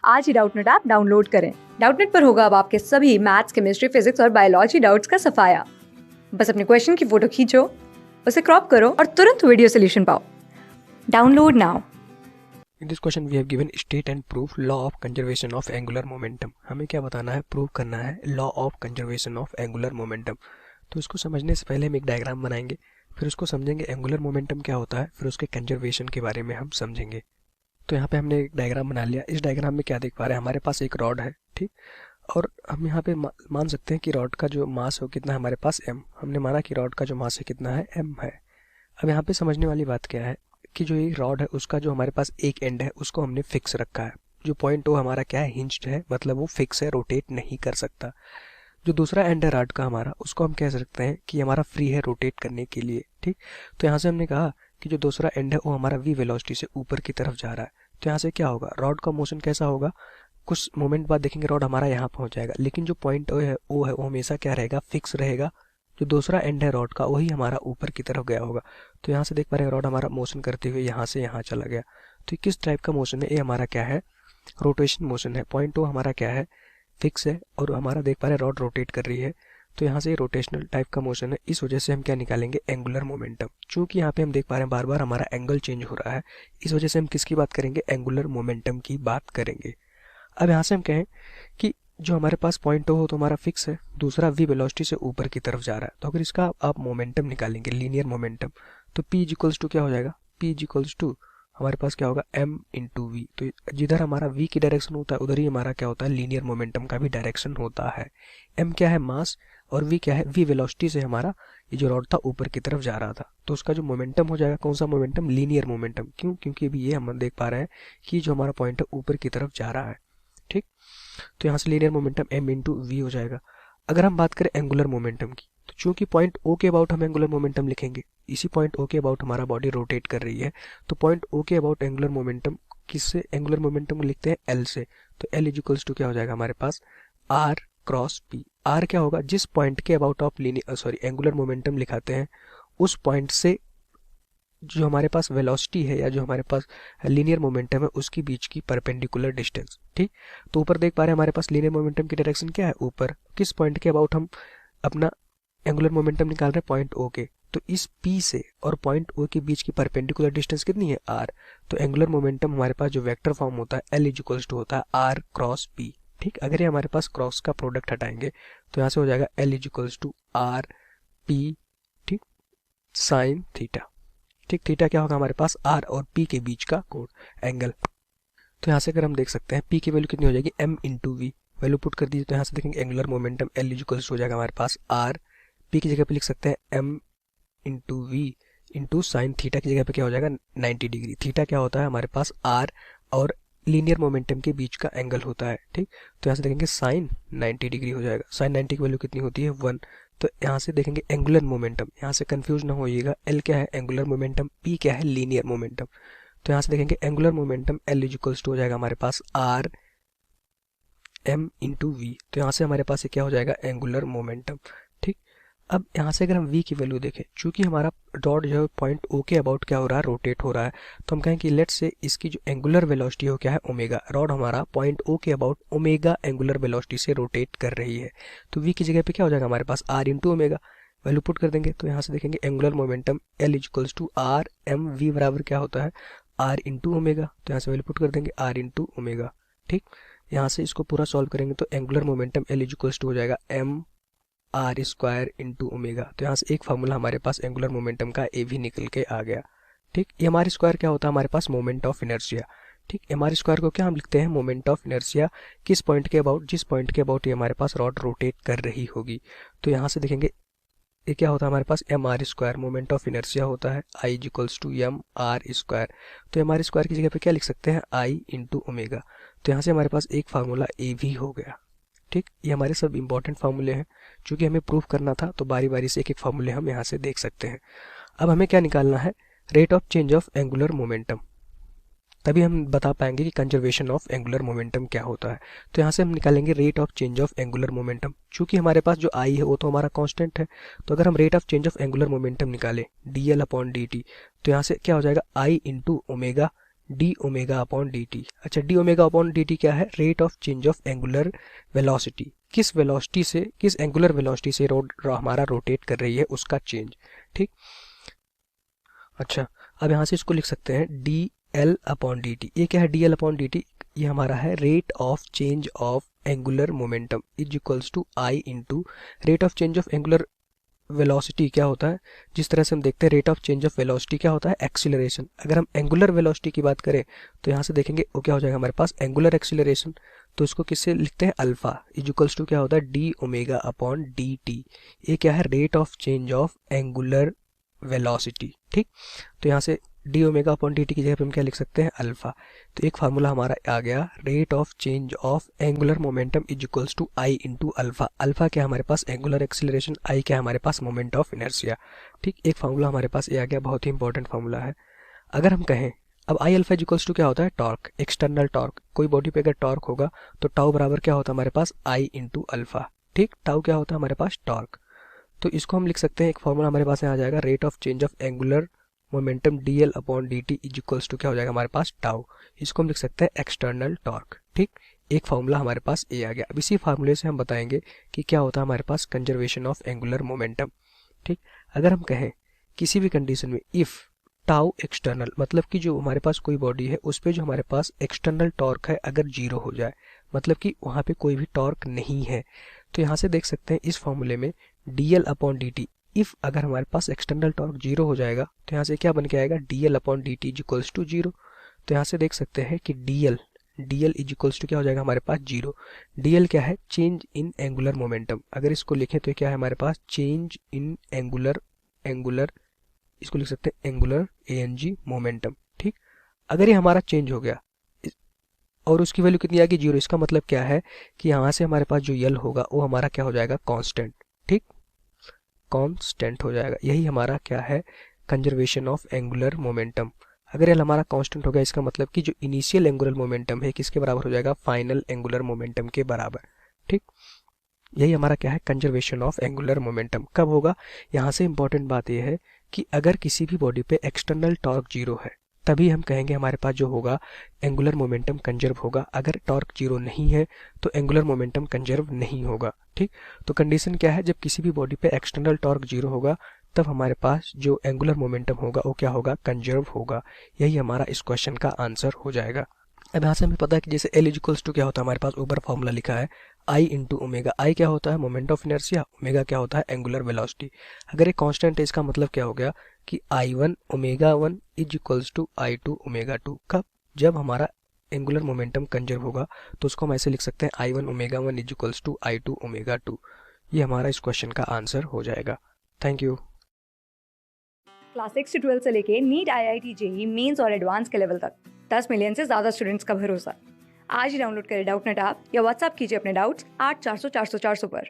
आज ही Doubtnut app download करें। Doubtnut पर होगा अब आपके सभी मैथ्स, केमिस्ट्री, फिजिक्स और बायोलॉजी डाउट्स का सफाया। बस अपने क्वेश्चन की फोटो खींचो, उसे क्रॉप करो और तुरंत वीडियो सोल्यूशन पाओ। Download now. In this question we have given state and proof law of conservation of angular momentum। हमें क्या बताना है, प्रूव करना है law of conservation of angular momentum। तो इसको समझने से पहले हम एक डायग्राम बनाएंगे, फिर उसको समझेंगे एंगुलर मोमेंटम क्या होता है, फिर उसके कंजर्वेशन के बारे में हम समझेंगे। तो यहाँ पे हमने एक डायग्राम बना लिया। इस डायग्राम में क्या देख पा रहे हैं, हमारे पास एक रॉड है, ठीक। और हम यहाँ पे मान सकते हैं कि रॉड का जो मास है वो कितना है, हमारे पास m। हमने माना कि रॉड का जो मास है कितना है, m है। अब यहाँ पे समझने वाली बात क्या है कि जो ये रॉड है उसका जो हमारे पास एक एंड है उसको हमने फिक्स रखा है। जो पॉइंट वो हमारा क्या है, हिंज्ड है, मतलब वो फिक्स है, रोटेट नहीं कर सकता। जो दूसरा एंड है रॉड का हमारा, उसको हम कह सकते हैं कि हमारा फ्री है रोटेट करने के लिए, ठीक। तो यहाँ से हमने कहा कि जो दूसरा एंड है वो हमारा v वेलोसिटी से ऊपर की तरफ जा रहा है। तो यहाँ से क्या होगा, रॉड का मोशन कैसा होगा, कुछ मोमेंट बाद देखेंगे रॉड हमारा यहाँ पहुंच जाएगा, लेकिन जो पॉइंट ओ है वो हमेशा क्या रहेगा, फिक्स रहेगा। जो दूसरा एंड है रॉड का वही हमारा ऊपर की तरफ गया होगा। तो यहाँ से देख पा रहे हैं रॉड हमारा मोशन करते हुए यहाँ से यहाँ चला गया। तो किस टाइप का मोशन है, ये हमारा क्या है, रोटेशन मोशन है। पॉइंट ओ हमारा क्या है, फिक्स है, और हमारा देख पा रहे हैं रॉड रोटेट कर रही है। तो यहाँ से रोटेशनल टाइप का मोशन है। इस वजह से हम क्या निकालेंगे, एंगुलर मोमेंटम। चूंकि यहाँ पे हम देख पा रहे हैं बार बार हमारा एंगल चेंज हो रहा है, इस वजह से हम किसकी बात करेंगे, एंगुलर मोमेंटम की बात करेंगे। अब यहाँ से हम कहें कि जो हमारे पास पॉइंट हो तो हमारा फिक्स है, दूसरा v वेलोसिटी से ऊपर की तरफ जा रहा है। तो अगर इसका आप मोमेंटम निकालेंगे, लीनियर मोमेंटम, तो p इज इक्वल्स टू क्या हो जाएगा, p इज इक्वल्स टू हमारे पास क्या होगा, m इंटू वी। तो जिधर हमारा v की डायरेक्शन होता है उधर ही हमारा क्या होता है, लीनियर मोमेंटम का भी डायरेक्शन होता है। m क्या है, मास, और v क्या है, v वेलोसिटी से हमारा ये जो रॉड था ऊपर की तरफ जा रहा था। तो उसका जो मोमेंटम हो जाएगा, कौन सा मोमेंटम, लीनियर मोमेंटम। क्यों, क्योंकि अभी ये हम देख पा रहे हैं कि जो हमारा पॉइंट है ऊपर की तरफ जा रहा है, ठीक। तो यहाँ से linear momentum m into v हो जाएगा। अगर हम बात करें एंगुलर मोमेंटम की, तो चूंकि पॉइंट ओ के अबाउट हम एंगुलर मोमेंटम लिखेंगे, इसी पॉइंट ओ के अबाउट हमारा बॉडी रोटेट कर रही है, तो पॉइंट ओ के अबाउट एंगुलर मोमेंटम किससे, एंगुलर मोमेंटम को लिखते हैं एल से। तो एल इज इक्वल्स टू क्या हो जाएगा हमारे पास, आर क्रॉस पी। आर क्या होगा, जिस पॉइंट के अबाउट ऑफ एंगुलर मोमेंटम लिखाते हैं उस पॉइंट से जो हमारे पास वेलोसिटी है या जो हमारे पास लीनियर मोमेंटम है उसकी बीच की परपेंडिकुलर डिस्टेंस, ठीक। तो ऊपर देख पा रहे हैं हमारे पास लीनियर मोमेंटम की डायरेक्शन क्या है, ऊपर। किस पॉइंट के अबाउट हम अपना एंगुलर मोमेंटम निकाल रहे हैं, पॉइंट ओ के। तो इस P से और पॉइंट O के बीच की परपेंडिकुलर डिस्टेंस कितनी है, R। तो एंगुलर मोमेंटम हमारे पास जो वेक्टर फॉर्म होता है L इक्वल्स टू होता है R क्रॉस P, ठीक। अगर ये हमारे पास क्रॉस का प्रोडक्ट हटाएंगे तो यहाँ से हो जाएगा L equals to R P, ठीक, साइन थीटा, ठीक। थीटा क्या होगा हमारे पास, R और P के बीच का कोण, एंगल। तो यहाँ से अगर हम देख सकते हैं P की वैल्यू कितनी हो जाएगी, m into v. Value put कर दीजिए तो यहाँ से देखेंगे एंगुलर मोमेंटम L इक्वल्स हो जाएगा हमारे पास R। P की जगह पे लिख सकते हैं m into v into sine theta की जगह पे क्या हो जाएगा, 90 डिग्री। थीटा क्या होता है हमारे पास, R और लीनियर मोमेंटम के बीच का एंगल होता है, ठीक। तो यहाँ से देखेंगे साइन 90 डिग्री हो जाएगा। साइन 90 की वैल्यू कितनी होती है, 1। तो यहाँ से देखेंगे एंगुलर मोमेंटम, यहाँ से कंफ्यूज ना होइएगा, L क्या है एंगुलर मोमेंटम, P क्या है लीनियर मोमेंटम। तो यहाँ से देखेंगे angular momentum L equals to हो जाएगा हमारे पास R m इंटू वी। तो यहाँ से हमारे पास ये क्या हो जाएगा, एंगुलर मोमेंटम, ठीक। अब यहाँ से अगर हम v की वैल्यू देखें, चूंकि हमारा डॉट जो है पॉइंट o के अबाउट क्या हो रहा है, रोटेट हो रहा है, तो हम कहें कि लेट से इसकी जो एंगुलर वेलोसिटी हो क्या है, ओमेगा। रॉड हमारा पॉइंट o के अबाउट ओमेगा एंगुलर वेलोसिटी से रोटेट कर रही है। तो v की जगह पे क्या हो जाएगा हमारे पास, r into omega. Value put कर देंगे तो यहाँ से देखेंगे angular momentum L equals to r m v बराबर क्या होता है, r इंटू ओमेगा। तो यहाँ से वैल्यू पुट कर देंगे r इंटू ओमेगा, ठीक। यहाँ से इसको पूरा सॉल्व करेंगे तो angular momentum L equals to हो जाएगा m r square into omega. तो यहाँ से एक फार्मूला हमारे पास एंगुलर मोमेंटम का ए भी निकल के आ गया, ठीक। एम आर स्क्वायर क्या होता है हमारे पास, मोमेंट ऑफ इनर्शिया, ठीक। एम आर स्क्वायर को क्या हम लिखते हैं, मोमेंट ऑफ इनर्शिया, किस पॉइंट के अबाउट, जिस पॉइंट के अबाउट ये हमारे पास रॉड रोटेट कर रही होगी। तो यहाँ से देखेंगे ये क्या होता है हमारे पास, M R square, moment of inertia होता है I equals to M R square. तो एम आर स्क्वायर की जगह पे क्या लिख सकते हैं, आई इंटू ओमेगा। तो यहाँ से हमारे पास एक फार्मूला ए भी हो गया, ठीक। ये हमारे सब इंपॉर्टेंट फार्मूले हैं, चूंकि हमें प्रूफ करना था तो बारी बारी से एक एक फार्मूले हम यहाँ से देख सकते हैं। अब हमें क्या निकालना है, rate of change of angular momentum, तभी हम बता पाएंगे कि कंजर्वेशन ऑफ एंगुलर मोमेंटम क्या होता है। तो यहाँ से हम निकालेंगे rate of change of angular momentum. चूंकि हमारे पास जो आई है वो तो हमारा कांस्टेंट है, तो अगर हम rate of change of angular momentum निकालें D L upon D T, तो यहाँ से क्या हो जाएगा, I into omega D omega upon D T. अच्छा, D omega upon D T क्या है? Rate of change of angular velocity, किस वेलोसिटी से, किस एंगुलर वेलोसिटी से हमारा रोटेट कर रही है उसका चेंज। ठीक, अच्छा अब यहाँ से इसको लिख सकते हैं d L upon D t. ये क्या है? D L upon D t ये हमारा है rate of change of angular momentum is equals to I into rate of change of angular velocity क्या होता है, जिस तरह से हम देखते हैं rate of change of velocity क्या होता है? एक्सीलरेशन। अगर हम एंगुलर वेलोसिटी की बात करें तो यहाँ से देखेंगे वो क्या हो जाएगा हमारे पास? Angular acceleration. तो इसको किससे लिखते हैं? अल्फा इज इक्वल्स टू क्या होता है? D omega upon D t. ये क्या है? Rate of change of angular velocity. ठीक, तो यहाँ से D omega upon D T की जगह पे हम क्या लिख सकते हैं? अल्फा। तो एक फार्मूला हमारा आ गया, rate of change of angular momentum is equals to I into alpha. Alpha क्या हमारे पास? एंगुलर एक्सीलरेशन, आई क्या हमारे पास? Moment of inertia. ठीक, एक फार्मूला हमारे पास ये आ गया, बहुत ही इंपॉर्टेंट फार्मूला है। अगर हम कहें अब I alpha is equals to क्या होता है? Torque, external torque. कोई बॉडी पे अगर टॉर्क होगा तो टाउ बराबर क्या होता है हमारे पास? आई इंटू अल्फा। ठीक, टाउ क्या होता है हमारे पास? टॉर्क। तो इसको हम लिख सकते हैं, एक फॉर्मूला हमारे पास यहाँ आ जाएगा, rate of change of angular momentum d L upon D t is equals to क्या हो जाएगा हमारे पास? टाउ। इसको हम लिख सकते हैं एक्सटर्नल टॉर्क। ठीक, एक फार्मूला हमारे पास ये आ गया। अब इसी फार्मूले से हम बताएंगे कि क्या होता है हमारे पास कंजर्वेशन ऑफ एंगुलर मोमेंटम। ठीक, अगर हम कहें किसी भी कंडीशन में इफ टाउ एक्सटर्नल, मतलब कि जो हमारे पास कोई बॉडी है उस पर जो हमारे पास एक्सटर्नल टॉर्क है अगर जीरो हो जाए, मतलब कि वहाँ पे कोई भी टॉर्क नहीं है, तो यहाँ से देख सकते हैं इस फॉर्मूले में D L upon D T, if अगर हमारे पास एक्सटर्नल टॉर्क जीरो हो जाएगा तो यहाँ से क्या बन के आएगा? D L upon D t is equals to zero. तो यहाँ से देख सकते हैं कि d l is equals to क्या हो जाएगा हमारे पास? जीरो। डी एल क्या है? Change in angular momentum. अगर इसको लिखें तो क्या है हमारे पास? चेंज इन एंगुलर, इसको लिख सकते हैं angular A N G momentum. ठीक, अगर ये हमारा चेंज हो गया और उसकी वैल्यू कितनी आ गई? जीरो, इसका मतलब क्या है कि यहाँ से हमारे पास जो यल होगा वो हमारा क्या हो जाएगा? कांस्टेंट। ठीक, कांस्टेंट हो जाएगा। यही हमारा क्या है? Conservation of angular momentum. अगर यल हमारा कांस्टेंट हो गया इसका मतलब कि जो इनिशियल एंगुलर मोमेंटम है किसके बराबर हो जाएगा? फाइनल एंगुलर मोमेंटम के बराबर। ठीक, यही हमारा क्या है? Conservation of angular momentum. कब होगा? यहाँ से इंपॉर्टेंट बात यह है कि अगर किसी भी बॉडी पे एक्सटर्नल टॉर्क जीरो है तभी हम कहेंगे हमारे पास जो होगा एंगुलर मोमेंटम कंजर्व होगा। अगर टॉर्क जीरो नहीं है तो एंगुलर मोमेंटम कंजर्व नहीं होगा। ठीक, तो कंडीशन क्या है? जब किसी भी बॉडी पे एक्सटर्नल टॉर्क जीरो होगा तब हमारे पास जो एंगुलर मोमेंटम होगा वो क्या होगा? कंजर्व होगा। यही हमारा इस क्वेश्चन का आंसर हो जाएगा। अब यहाँ से हमें पता है कि जैसे एल इजिकल्स टू क्या होता है हमारे पास ऊपर फॉर्मूला लिखा है आई इंटू ओमेगा। आई क्या होता है? Moment of inertia. ओमेगा क्या होता है? Angular velocity. अगर ये कांस्टेंट है इसका मतलब क्या हो गया कि I one omega one is equals to I two omega two. कब? जब हमारा एंगुलर मोमेंटम कंजर्व होगा तो उसको हम ऐसे लिख सकते हैं I one omega one is equals to I two omega two. ये हमारा इस क्वेश्चन का आंसर हो जाएगा। Thank you. क्लास 6 से 12 से लेके नीट, IIT, जेईई मेंस और एडवांस के लेवल तक 10 मिलियन से ज़्यादा स्टूडेंट्स का भरोसा। आज ही डाउनलोड करें डाउटनेट ऐप या व्हाट्सएप कीजिए अपने डाउट्स 8400 400 400 पर।